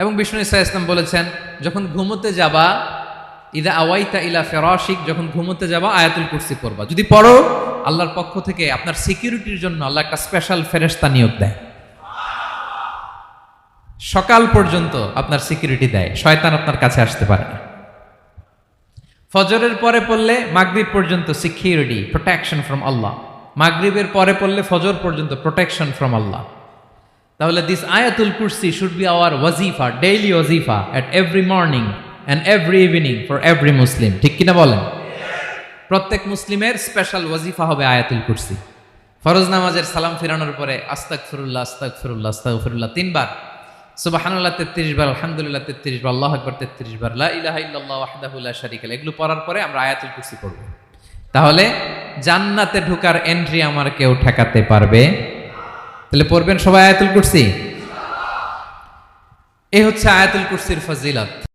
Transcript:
এবং বিষ্ণু ইসা ইসলাম বলেছেন, যখন ঘুমোতে যাবা, ইদা আওয়াইতা ইলা ফিরাশিক, যখন ঘুমোতে যাবা আয়াতুল কুরসি পড়বা। যদি পড়ো, আল্লাহর পক্ষ থেকে আপনার সিকিউরিটির জন্য আল্লাহ একটা স্পেশাল ফেরেশতা নিয়োগ দেয়। সকাল পর্যন্ত আপনার সিকিউরিটি দেয়, শয়তান আপনার কাছে আসতে পারে না। ফজরের পরে পড়লে মাগরিব পর্যন্ত সিকিউরিটি, প্রোটেকশন ফ্রম আল্লাহ। মাগরিবের পরে পড়লে ফজর পর্যন্ত প্রোটেকশন ফ্রম আল্লাহ। তাহলে দিস আয়াতুল কুরসি শুড বি আওয়ার ওয়াজিফা, ডেইলি ওয়াজিফা at every morning and every evening for every Muslim. ঠিক কিনা বলেন? প্রত্যেক মুসলিমের স্পেশাল ওয়াজিফা হবে আয়াতুল কুরসি। ফরজ নামাজের সালাম ফিরানোর পরে আস্তাগফিরুল্লাহ আস্তাগফিরুল্লাহ আস্তাগফিরুল্লাহ 3 বার, সুবহানাল্লাহ 33 বার, আলহামদুলিল্লাহ 33 বার, আল্লাহু আকবার 33 বার, লা ইলাহা ইল্লাল্লাহ ওয়াহদাহু লা শারীকা লাহু, এগুলো পড়ার পরে আমরা আয়াতুল কুরসি পড়ব। তাহলে জান্নাতে ঢোকার এন্ট্রি আমার কেউ ঠেকাতে পারবে? তাহলে পড়বেন সবাই আয়াতুল কুরসি। এই হচ্ছে আয়াতুল কুরসির ফজিলত।